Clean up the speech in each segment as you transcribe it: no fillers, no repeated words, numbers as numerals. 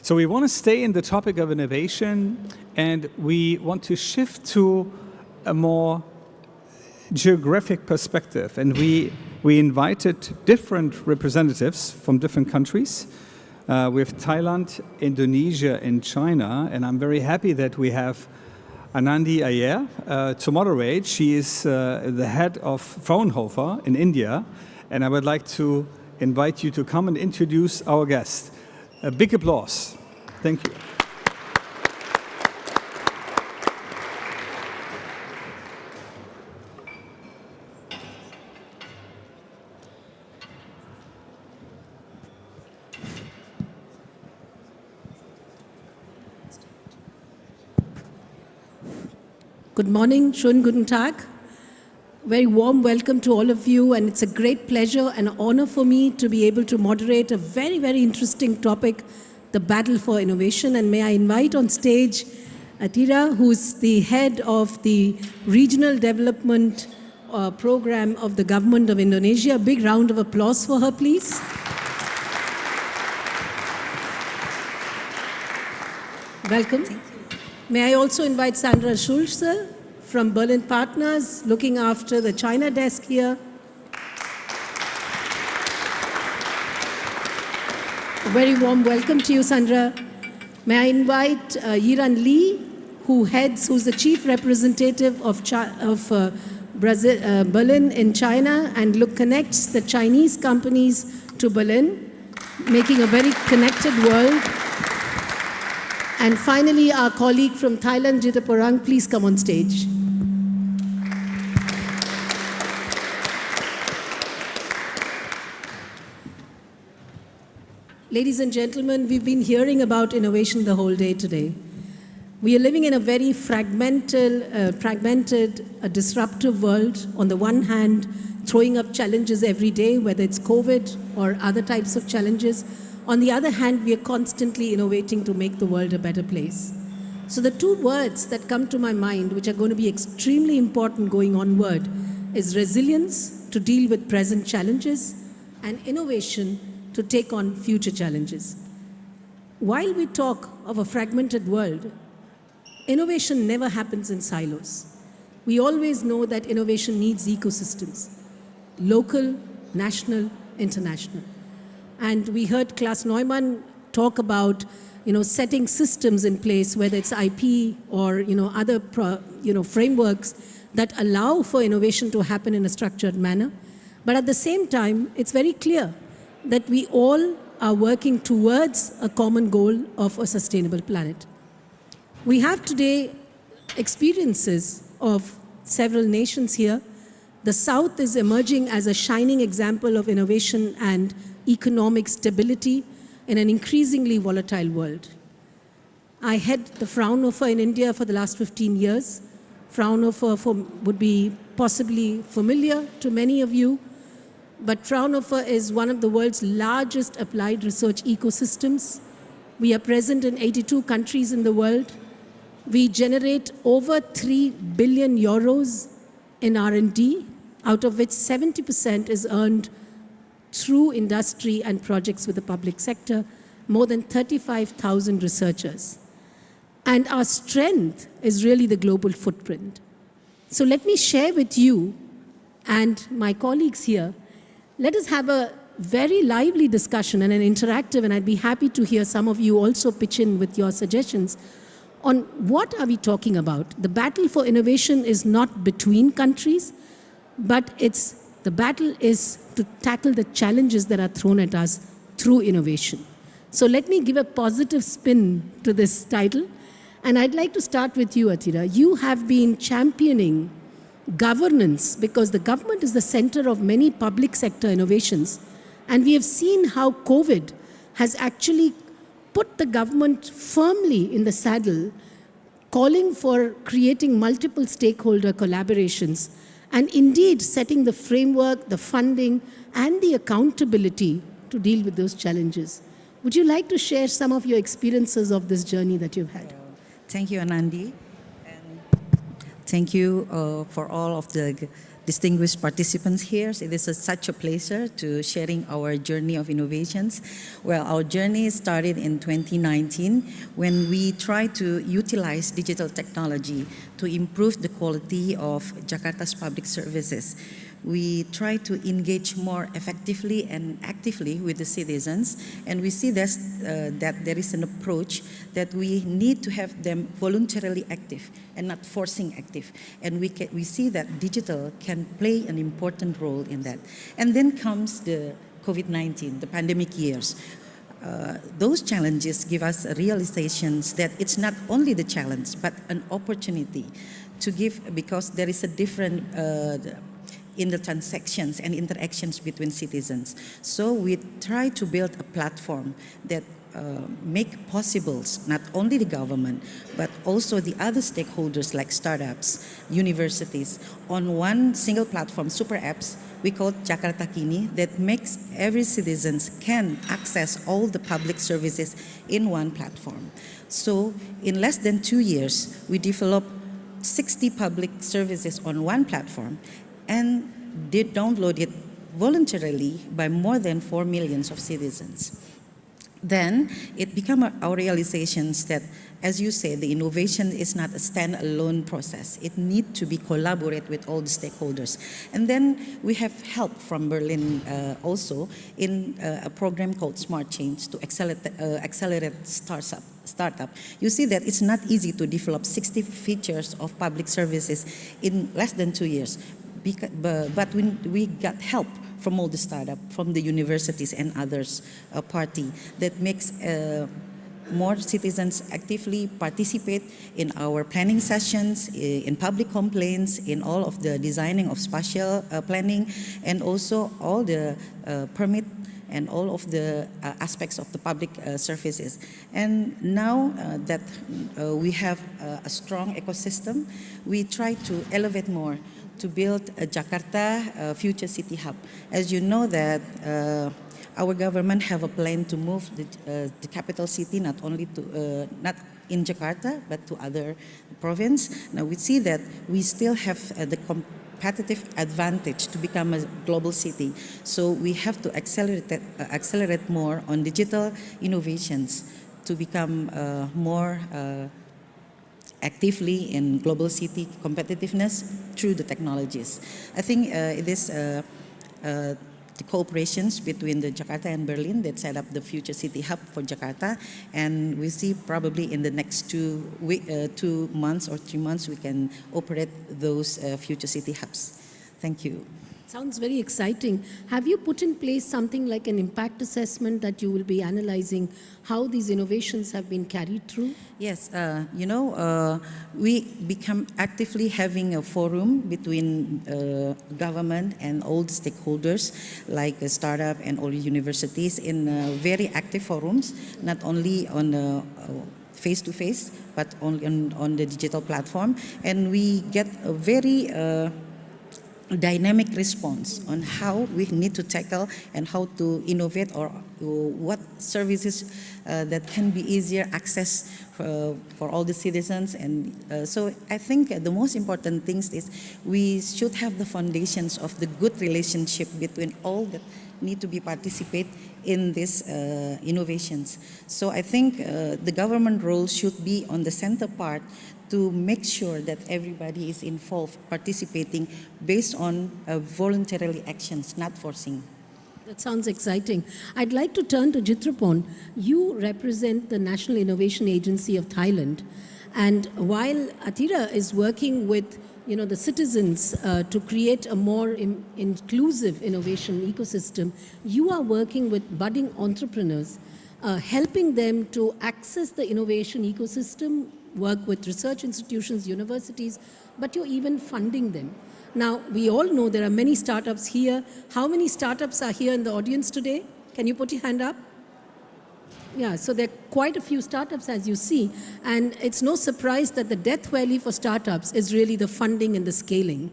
So we want to stay in the topic of innovation, and we want to shift to a more geographic perspective. And we invited different representatives from different countries. We have Thailand, Indonesia, and China. And I'm very happy that we have Anandi Iyer to moderate. She is the head of Fraunhofer in India. And I would like to invite you to come and introduce our guest. A big applause. Thank you. Good morning, schönen guten Tag. Very warm welcome to all of you, and it's a great pleasure and honor for me to be able to moderate a very, very interesting topic, the battle for innovation. And may I invite on stage Atika, who's the head of the Regional Development Program of the Government of Indonesia. A big round of applause for her, please. Welcome. May I also invite Sandra Schulze from Berlin Partners, looking after the China desk here. A very warm welcome to you, Sandra. May I invite Yiran Li, who's the chief representative of Berlin in China and connects the Chinese companies to Berlin, making a very connected world. And finally, our colleague from Thailand, Jittrapon, please come on stage. Ladies and gentlemen, we've been hearing about innovation the whole day today. We are living in a very fragmented, disruptive world. On the one hand, throwing up challenges every day, whether it's COVID or other types of challenges. On the other hand, we are constantly innovating to make the world a better place. So the two words that come to my mind, which are going to be extremely important going onward, is resilience to deal with present challenges and innovation to take on future challenges. While we talk of a fragmented world, innovation never happens in silos. We always know that innovation needs ecosystems, local, national, international. And we heard Klaus Neumann talk about, setting systems in place, whether it's IP or, other, frameworks that allow for innovation to happen in a structured manner. But at the same time, it's very clear that we all are working towards a common goal of a sustainable planet. We have today experiences of several nations here. The South is emerging as a shining example of innovation and economic stability in an increasingly volatile world. I head the Fraunhofer in India for the last 15 years. Fraunhofer would be possibly familiar to many of you, but Fraunhofer is one of the world's largest applied research ecosystems. We are present in 82 countries in the world. We generate over 3 billion euros in R&D, out of which 70% is earned through industry and projects with the public sector, more than 35,000 researchers. And our strength is really the global footprint. So let me share with you and my colleagues here, let us have a very lively discussion and an interactive, and I'd be happy to hear some of you also pitch in with your suggestions on what are we talking about. The battle for innovation is not between countries, but the battle is to tackle the challenges that are thrown at us through innovation. So let me give a positive spin to this title. And I'd like to start with you, Atika. You have been championing governance because the government is the center of many public sector innovations. And we have seen how COVID has actually put the government firmly in the saddle, calling for creating multiple stakeholder collaborations and indeed setting the framework, the funding, and the accountability to deal with those challenges. Would you like to share some of your experiences of this journey that you've had? Thank you, Anandi. And thank you for all of the distinguished participants here. It is such a pleasure to sharing our journey of innovations. Well, our journey started in 2019 when we tried to utilize digital technology to improve the quality of Jakarta's public services. We try to engage more effectively and actively with the citizens, and we see that there is an approach that we need to have them voluntarily active and not forcing active. And we see that digital can play an important role in that. And then comes the COVID-19, the pandemic years. Those challenges give us realizations that it's not only the challenge, but an opportunity to give, because there is a different in the transactions and interactions between citizens. So we try to build a platform that make possible not only the government, but also the other stakeholders like startups, universities, on one single platform, super apps, we call Jakarta Kini, that makes every citizen can access all the public services in one platform. So in less than 2 years, we developed 60 public services on one platform, and they downloaded voluntarily by more than 4 million of citizens. Then it became our realizations that, as you say, the innovation is not a standalone process. It needs to be collaborate with all the stakeholders. And then we have help from Berlin also in a program called Smart Change to accelerate startup. You see that it's not easy to develop 60 features of public services in less than 2 years. But we got help from all the startup, from the universities and others party that makes more citizens actively participate in our planning sessions, in public complaints, in all of the designing of spatial planning, and also all the permit and all of the aspects of the public services. And now that we have a strong ecosystem, we try to elevate more to build a Jakarta future city hub. As you know that our government have a plan to move the capital city not only to not in Jakarta but to other province. Now we see that we still have the competitive advantage to become a global city. So we have to accelerate more on digital innovations to become more actively in global city competitiveness through the technologies. I think it is the cooperations between the Jakarta and Berlin that set up the future city hub for Jakarta, and we see probably in the next 2 months or 3 months we can operate those future city hubs. Thank you. Sounds very exciting. Have you put in place something like an impact assessment that you will be analyzing how these innovations have been carried through? Yes, we become actively having a forum between government and all the stakeholders like a startup and all universities in very active forums, not only on face-to-face, but on the digital platform. And we get a very dynamic response on how we need to tackle and how to innovate, or what services that can be easier access for all the citizens. And so I think the most important things is we should have the foundations of the good relationship between all that need to be participate in these innovations. So I think the government role should be on the center part to make sure that everybody is involved, participating based on voluntarily actions, not forcing. That sounds exciting. I'd like to turn to Jittrapon. You represent the National Innovation Agency of Thailand. And while Atira is working with the citizens to create a more inclusive innovation ecosystem, you are working with budding entrepreneurs, helping them to access the innovation ecosystem, work with research institutions, universities, but you're even funding them. Now, we all know there are many startups here. How many startups are here in the audience today? Can you put your hand up? Yeah, so there are quite a few startups, as you see, and it's no surprise that the death valley for startups is really the funding and the scaling.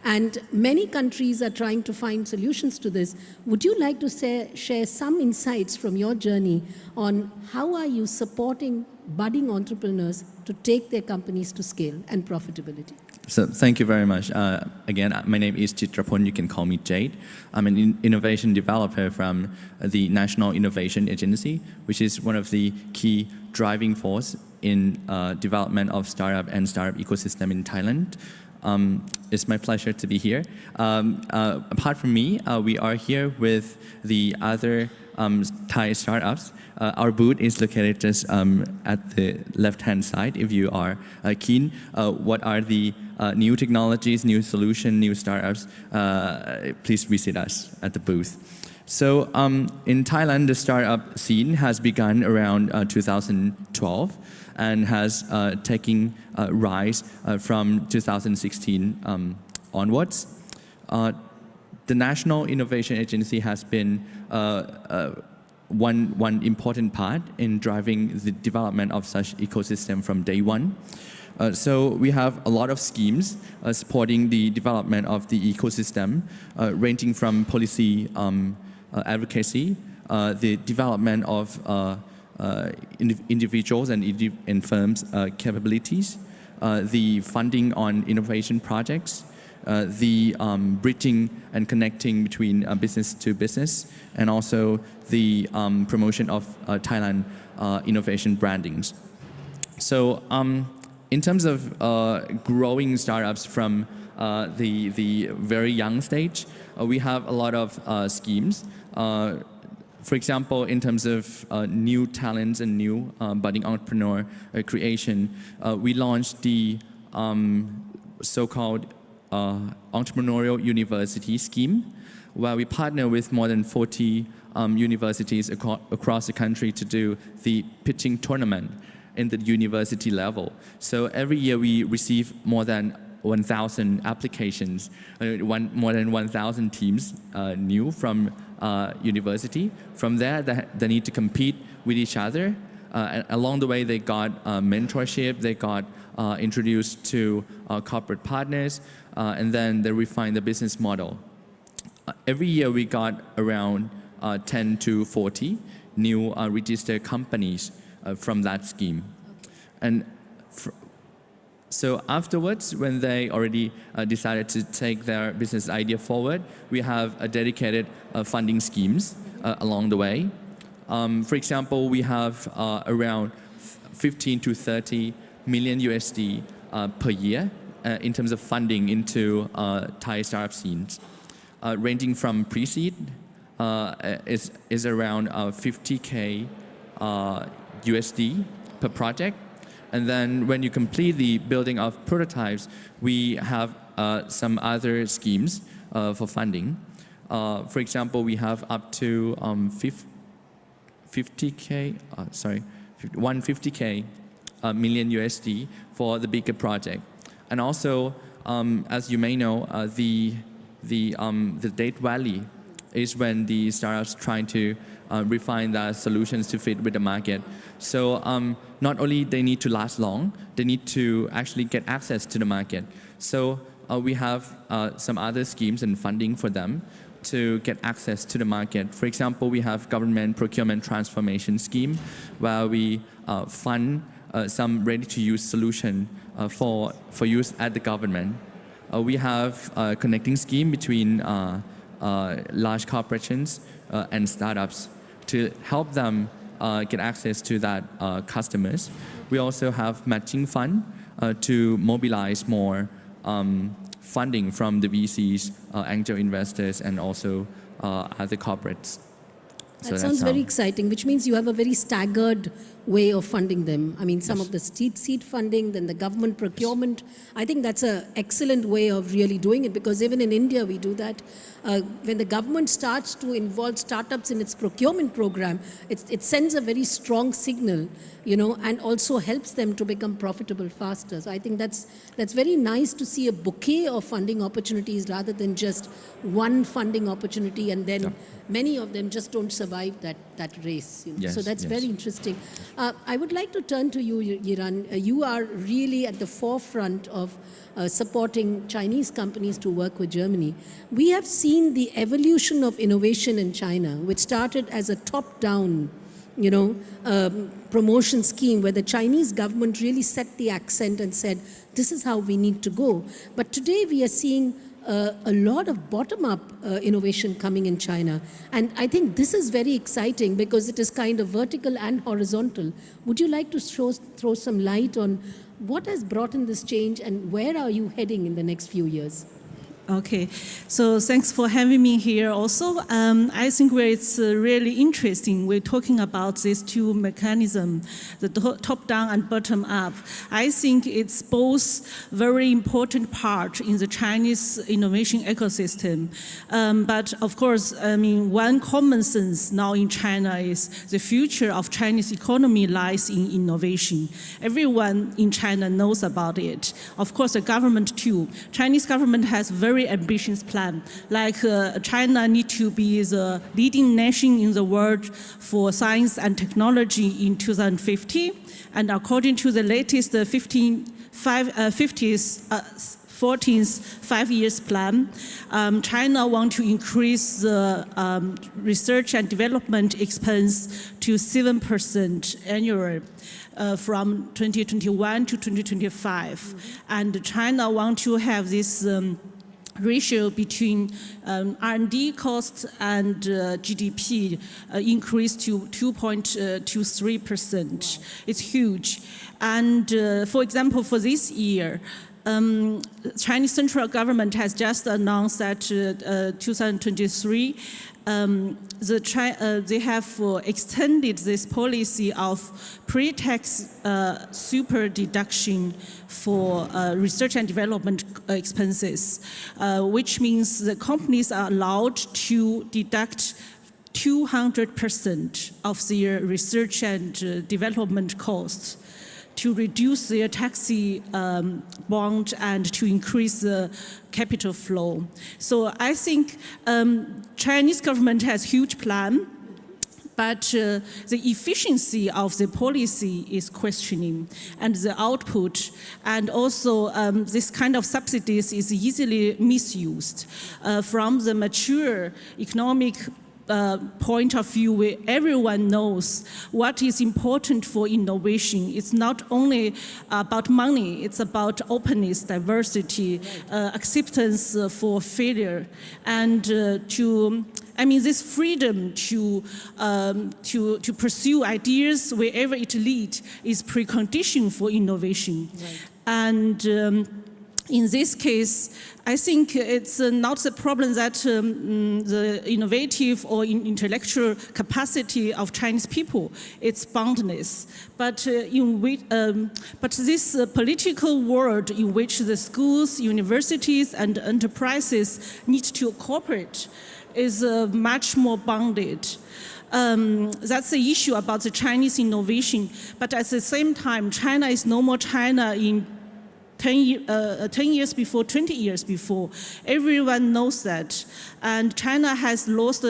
And many countries are trying to find solutions to this. Would you like to share some insights from your journey on how are you supporting budding entrepreneurs to take their companies to scale and profitability? So thank you very much. Again, my name is Jittrapon. You can call me Jade. I'm an innovation developer from the National Innovation Agency, which is one of the key driving force in development of startup and startup ecosystem in Thailand. It's my pleasure to be here. Apart from me, we are here with the other Thai startups. Our booth is located just at the left-hand side. If you are keen, what are the new technologies, new solutions, new startups, please visit us at the booth. So in Thailand, the startup scene has begun around 2012 and has taken rise from 2016 onwards. The National Innovation Agency has been one important part in driving the development of such ecosystem from day one. So we have a lot of schemes supporting the development of the ecosystem, ranging from policy advocacy, the development of individuals and firms' capabilities, the funding on innovation projects, the bridging and connecting between business to business, and also the promotion of Thailand innovation brandings. So in terms of growing startups from the very young stage, we have a lot of schemes. For example, in terms of new talents and new budding entrepreneur creation, we launched the so-called entrepreneurial university scheme, where we partner with more than 40 universities across the country to do the pitching tournament in the university level. So every year we receive more than 1,000 applications, more than 1,000 teams new from university. From there, they need to compete with each other. And along the way, they got mentorship, they got introduced to corporate partners, and then they refine the business model. Every year, we got around 10 to 40 new registered companies from that scheme. And so afterwards, when they already decided to take their business idea forward, we have a dedicated funding schemes along the way. For example, we have around 15 to 30 million USD per year in terms of funding into Thai startup scenes, ranging from pre-seed is around 50K USD per project. And then when you complete the building of prototypes, we have some other schemes for funding. For example, we have up to 150K million USD for the bigger project. And also, as you may know, the date valley is when the startups trying to refine their solutions to fit with the market. So not only they need to last long, they need to actually get access to the market. So we have some other schemes and funding for them to get access to the market. For example, we have government procurement transformation scheme, where we fund some ready-to-use solution for use at the government. We have a connecting scheme between large corporations and startups to help them get access to that customers. We also have matching fund to mobilize more funding from the VCs, angel investors, and also other corporates. That sounds very exciting, which means you have a very staggered way of funding them. I mean, some of the seed funding, then the government procurement. I think that's an excellent way of really doing it, because even in India we do that. When the government starts to involve startups in its procurement program, it sends a very strong signal, and also helps them to become profitable faster. So I think that's very nice to see a bouquet of funding opportunities rather than just one funding opportunity, and then many of them just don't survive that race. So that's very interesting. I would like to turn to you, Yiran. You are really at the forefront of supporting Chinese companies to work with Germany. We have seen the evolution of innovation in China, which started as a top-down promotion scheme where the Chinese government really set the accent and said, this is how we need to go. But today we are seeing a lot of bottom-up innovation coming in China. And I think this is very exciting because it is kind of vertical and horizontal. Would you like to throw some light on what has brought in this change and where are you heading in the next few years? Okay, so thanks for having me here also. I think where it's really interesting, we're talking about these two mechanisms, the top-down and bottom-up. I think it's both very important part in the Chinese innovation ecosystem. But of course, one common sense now in China is the future of Chinese economy lies in innovation. Everyone in China knows about it. Of course, the government too. Chinese government has very ambitious plan, like China need to be the leading nation in the world for science and technology in 2050, and according to the latest 14th five-year plan, China want to increase the research and development expense to 7% annually from 2021 to 2025. And China want to have this ratio between R&D costs and GDP increased to 2.23%. It's huge. And for example, for this year, Chinese central government has just announced that 2023, they have extended this policy of pre-tax super deduction for research and development expenses, which means the companies are allowed to deduct 200% of their research and development costs to reduce their taxi bond and to increase the capital flow. So I think Chinese government has huge plan, but the efficiency of the policy is questioning, and the output, and also this kind of subsidies is easily misused. From the mature economic point of view, where everyone knows what is important for innovation. It's not only about money, it's about openness, diversity, acceptance for failure, and this freedom to pursue ideas wherever it leads is precondition for innovation. Right. And in this case, I think it's not the problem that the innovative or intellectual capacity of Chinese people, it's boundless. But this political world in which the schools, universities, and enterprises need to cooperate is much more bounded. That's the issue about the Chinese innovation. But at the same time, China is no more China in 10 years before, 20 years before. Everyone knows that. And China has lost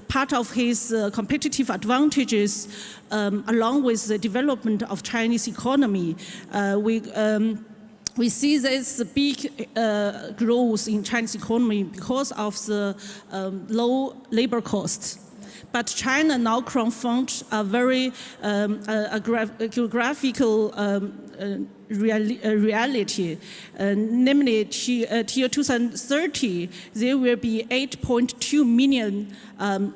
part of his competitive advantages along with the development of Chinese economy. We see this big growth in Chinese economy because of the low labor costs. But China now confronts a very geographical reality, namely till 2030, there will be 8.2 million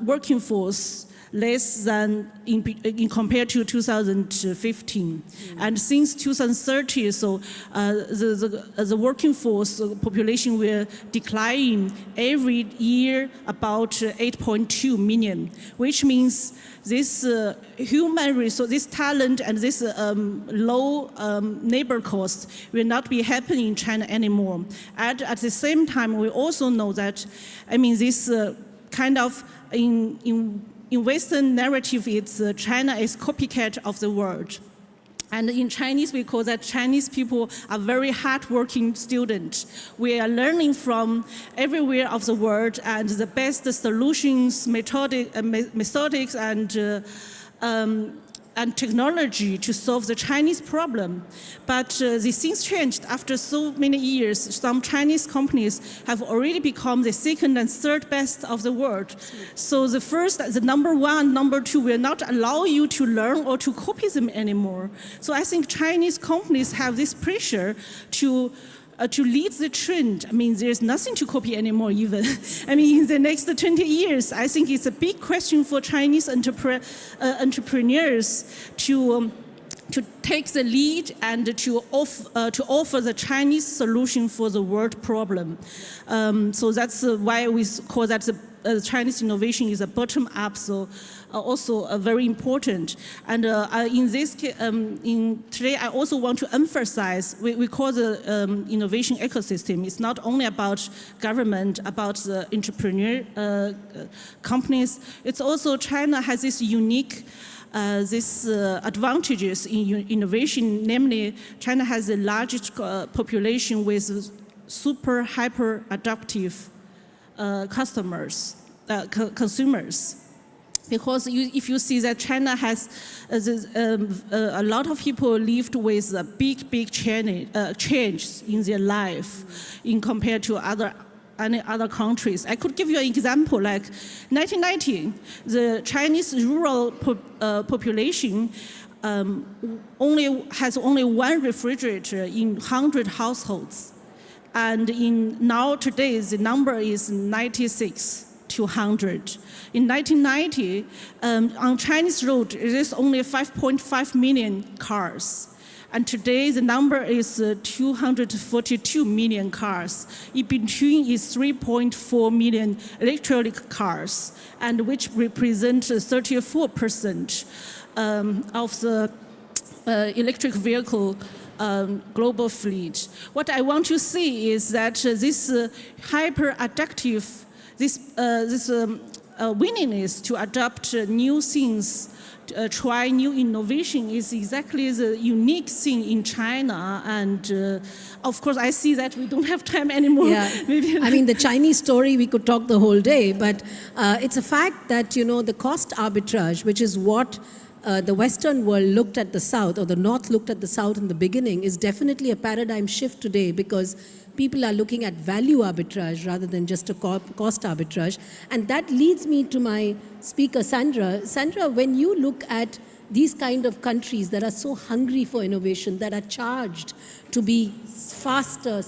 working force less than in compared to 2015. And since 2030, so the working force population will decline every year about 8.2 million, which means this human resource, this talent and this low labor cost will not be happening in China anymore. And at the same time, we also know that, this kind of in Western narrative, it's China is copycat of the world. And in Chinese, we call that Chinese people are very hardworking students. We are learning from everywhere of the world, and the best solutions, methodics, and and technology to solve the Chinese problem. But the things changed after so many years. Some Chinese companies have already become the second and third best of the world. So the number one, number two will not allow you to learn or to copy them anymore. So I think Chinese companies have this pressure to lead the trend. I mean, there's nothing to copy anymore even. I mean, in the next 20 years, I think it's a big question for Chinese entrepreneurs to take the lead and to offer the Chinese solution for the world problem. So that's why we call that the Chinese innovation is a bottom-up, so also very important. And in this today, I also want to emphasize, we call the innovation ecosystem. It's not only about government, about the entrepreneur companies. It's also China has this unique advantages in innovation, namely China has the largest population with super hyper adaptive consumers. Because if you see that China has a lot of people lived with a big change in their life in compared to any other countries. I could give you an example, like 1990, the Chinese rural population has only one refrigerator in 100 households. And today, the number is 96 to 100. In 1990, on Chinese road, there is only 5.5 million cars. And today, the number is 242 million cars. In between is 3.4 million electric cars, and which represent 34% of the electric vehicle global fleet. What I want to see is that this hyper-adaptive, this willingness to adopt new things, try new innovation is exactly the unique thing in China. And of course, I see that we don't have time anymore. Yeah. I mean, the Chinese story, we could talk the whole day, but it's a fact that, the cost arbitrage, which is what the Western world looked at the South, or the North looked at the South in the beginning, is definitely a paradigm shift today, because people are looking at value arbitrage rather than just a cost arbitrage. And that leads me to my speaker, Sandra. Sandra, when you look at these kind of countries that are so hungry for innovation, that are charged to be faster,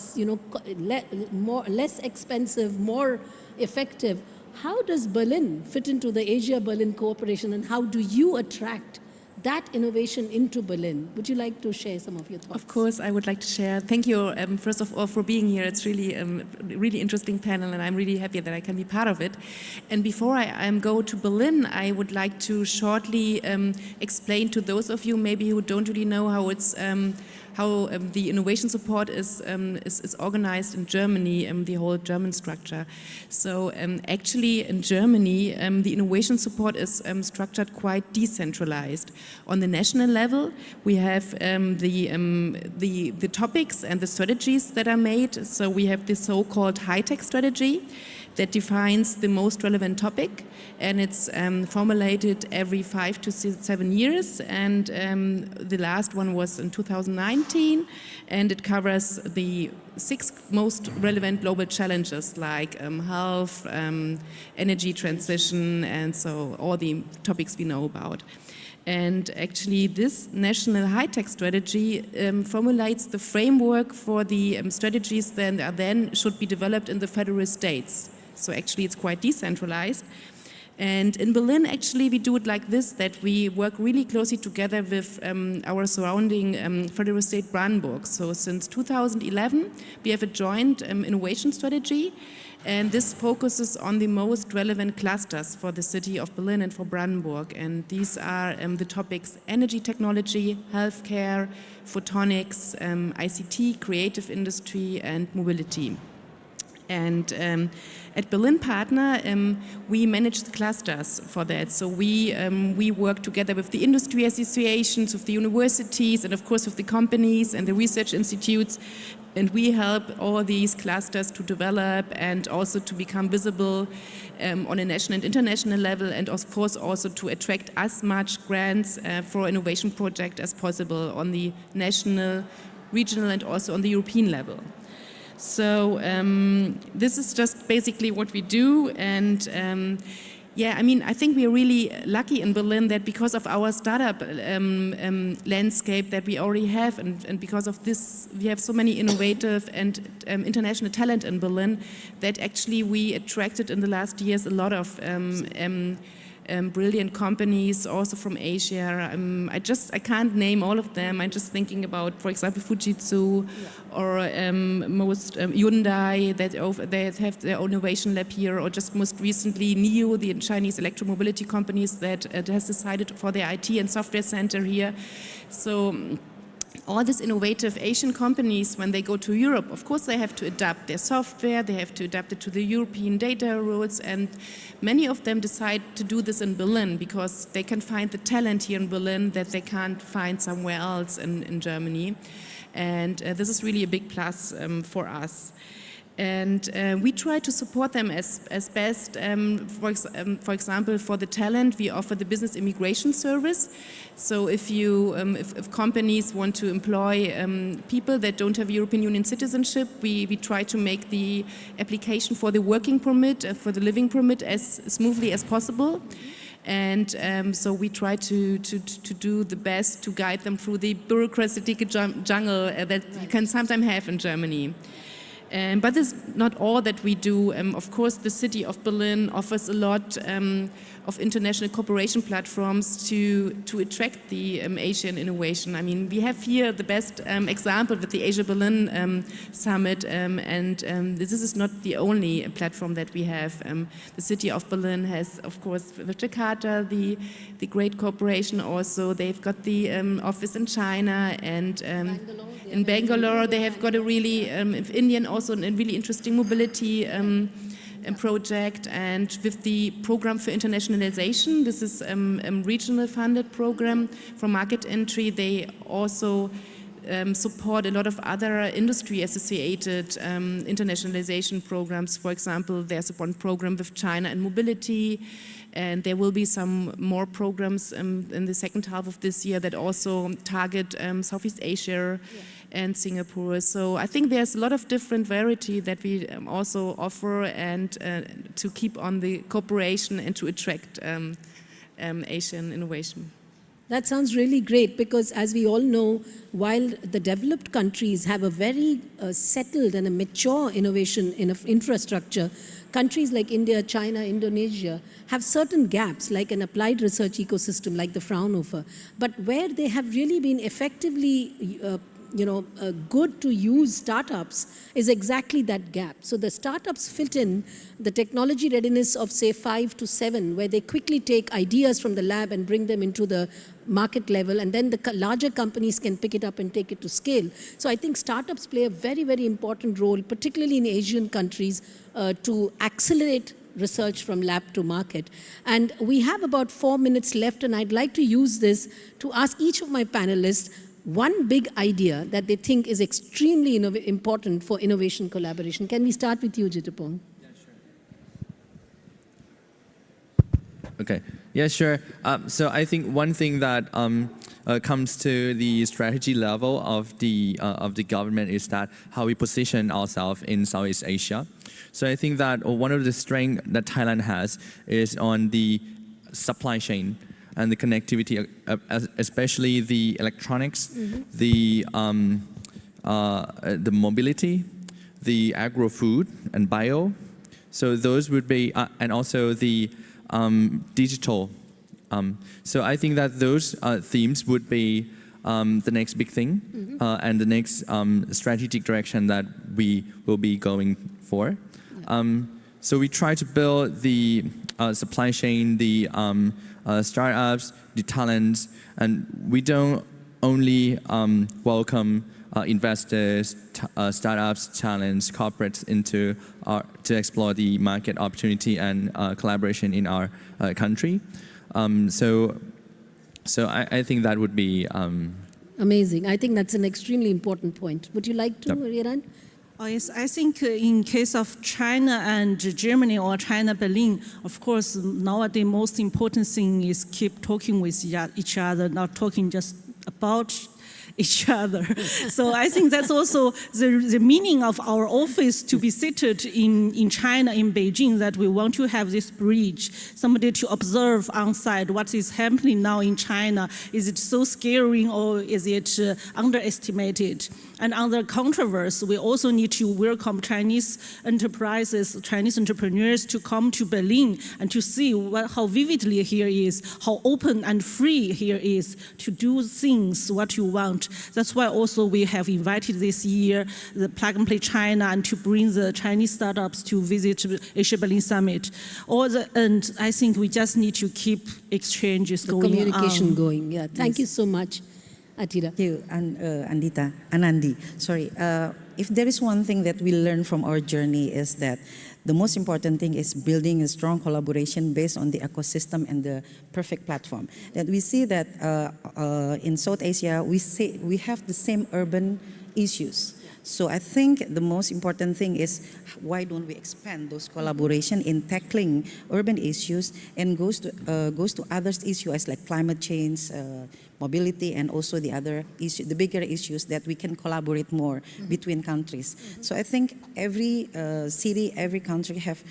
less expensive, more effective, how does Berlin fit into the Asia-Berlin cooperation, and how do you attract that innovation into Berlin? Would you like to share some of your thoughts? Of course, I would like to share. Thank you, first of all, for being here. It's really really interesting panel, and I'm really happy that I can be part of it. And before I go to Berlin, I would like to shortly explain to those of you maybe who don't really know how it's how the innovation support is organized in Germany, the whole German structure. So actually in Germany, the innovation support is structured quite decentralized. On the national level, we have the topics and the strategies that are made. So we have the so-called high-tech strategy that defines the most relevant topic, and it's formulated every 5 to 7 years, and the last one was in 2019, and it covers the 6 most relevant global challenges like health, energy transition, and so all the topics we know about. And actually this national high-tech strategy formulates the framework for the strategies that then should be developed in the federal states. So actually it's quite decentralized. And in Berlin, actually, we do it like this, that we work really closely together with our surrounding federal state Brandenburg. So since 2011, we have a joint innovation strategy, and this focuses on the most relevant clusters for the city of Berlin and for Brandenburg. And these are the topics energy technology, healthcare, photonics, ICT, creative industry, and mobility. And at Berlin Partner, we manage the clusters for that. So we work together with the industry associations, with the universities, and of course with the companies and the research institutes. And we help all these clusters to develop and also to become visible on a national and international level, and of course also to attract as much grants for innovation project as possible on the national, regional, and also on the European level. So this is just basically what we do, and yeah, I mean, I think we are really lucky in Berlin that because of our startup landscape that we already have, and because of this, we have so many innovative and international talent in Berlin that actually we attracted in the last years a lot of brilliant companies also from Asia. I can't name all of them. I'm just thinking about, for example, Fujitsu or Hyundai that have their own innovation lab here, or just most recently NIO, the Chinese electromobility companies that has decided for their IT and software center here. So all these innovative Asian companies, when they go to Europe, of course they have to adapt their software, they have to adapt it to the European data rules, and many of them decide to do this in Berlin because they can find the talent here in Berlin that they can't find somewhere else in Germany. And this is really a big plus for us. And we try to support them as best. For example, for the talent, we offer the business immigration service. So if companies want to employ people that don't have European Union citizenship, we try to make the application for the working permit, for the living permit, as smoothly as possible. And so we try to do the best to guide them through the bureaucratic jungle that you can sometimes have in Germany. But this is not all that we do. Of course, the city of Berlin offers a lot of international cooperation platforms to attract the Asian innovation. I mean, we have here the best example with the Asia Berlin Summit, and this is not the only platform that we have. The city of Berlin has, of course, with Jakarta, the great cooperation also. They've got the office in China, and in Bangalore they have got a really, Indian also a really interesting mobility project, and with the program for internationalization, this is a regional funded program for market entry. They also support a lot of other industry associated internationalization programs. For example, there's one program with China and mobility, and there will be some more programs in the second half of this year that also target Southeast Asia and Singapore. So I think there's a lot of different variety that we also offer, and to keep on the cooperation and to attract Asian innovation. That sounds really great, because as we all know, while the developed countries have a very settled and a mature innovation infrastructure, countries like India, China, Indonesia have certain gaps, like an applied research ecosystem like the Fraunhofer. But where they have really been effectively good to use startups is exactly that gap. So the startups fit in the technology readiness of, say, 5 to 7, where they quickly take ideas from the lab and bring them into the market level, and then the larger companies can pick it up and take it to scale. So I think startups play a very, very important role, particularly in Asian countries, to accelerate research from lab to market. And we have about 4 minutes left, and I'd like to use this to ask each of my panelists one big idea that they think is extremely important for innovation collaboration. Can we start with you, Jittrapon? Yeah, sure. Okay. Yeah, sure. So I think one thing that comes to the strategy level of the government is that how we position ourselves in Southeast Asia. So I think that one of the strengths that Thailand has is on the supply chain and the connectivity, especially the electronics, the mobility, the agro-food and bio. So those would be, and also the digital. So I think that those themes would be the next big thing, and the next strategic direction that we will be going for. So we try to build the supply chain, the startups, the talents, and we don't only welcome investors, startups, talents, corporates to explore the market opportunity and collaboration in our country. So I think that would be Amazing. I think that's an extremely important point. Would you like to, Yiran? Oh, yes, I think in case of China and Germany or China, Berlin, of course, nowadays most important thing is keep talking with each other, not talking just about each other. So I think that's also the meaning of our office to be seated in China, in Beijing, that we want to have this bridge, somebody to observe on site what is happening now in China. Is it so scary or is it underestimated? And on the controversy, we also need to welcome Chinese enterprises, Chinese entrepreneurs to come to Berlin and to see how vividly here is, how open and free here is to do things what you want. That's why also we have invited this year the Plug and Play China and to bring the Chinese startups to visit Asia Berlin Summit. And I think we just need to keep exchanges going on. Communication going, yeah. Thank you so much, Atira. Thank you, Anandi. Sorry. If there is one thing that we learn from our journey is that the most important thing is building a strong collaboration based on the ecosystem and the perfect platform. That we see that in South Asia, we have the same urban issues. So I think the most important thing is why don't we expand those collaboration in tackling urban issues and goes to other issues like climate change, mobility, and also the other issue, the bigger issues that we can collaborate more between countries. So I think every city, every country have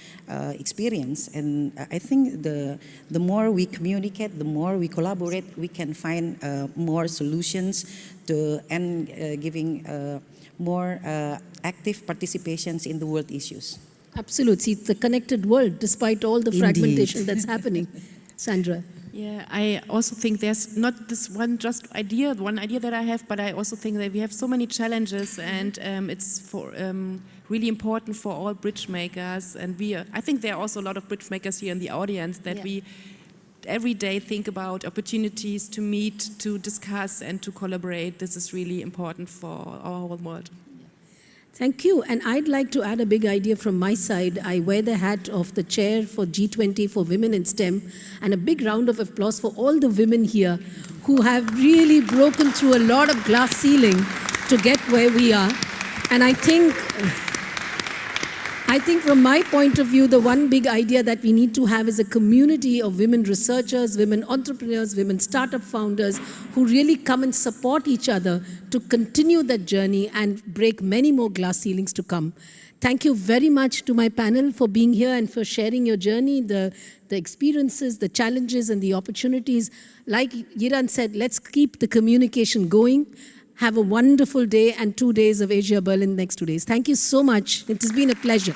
experience, and I think the more we communicate, the more we collaborate, we can find more solutions and giving more active participations in the world issues. Absolutely. It's a connected world despite all the fragmentation that's happening. Sandra. Yeah, I also think there's not this one idea that I have, but I also think that we have so many challenges, and it's really important for all bridge makers. And I think there are also a lot of bridge makers here in the audience that we every day think about opportunities to meet, to discuss, and to collaborate. This is really important for our whole world. Thank you. And I'd like to add a big idea from my side. I wear the hat of the chair for G20 for Women in STEM, and a big round of applause for all the women here who have really broken through a lot of glass ceiling to get where we are. And I think from my point of view, the one big idea that we need to have is a community of women researchers, women entrepreneurs, women startup founders who really come and support each other to continue that journey and break many more glass ceilings to come. Thank you very much to my panel for being here and for sharing your journey, the experiences, the challenges, and the opportunities. Like Yiran said, let's keep the communication going. Have a wonderful day and 2 days of Asia Berlin next 2 days. Thank you so much. It has been a pleasure.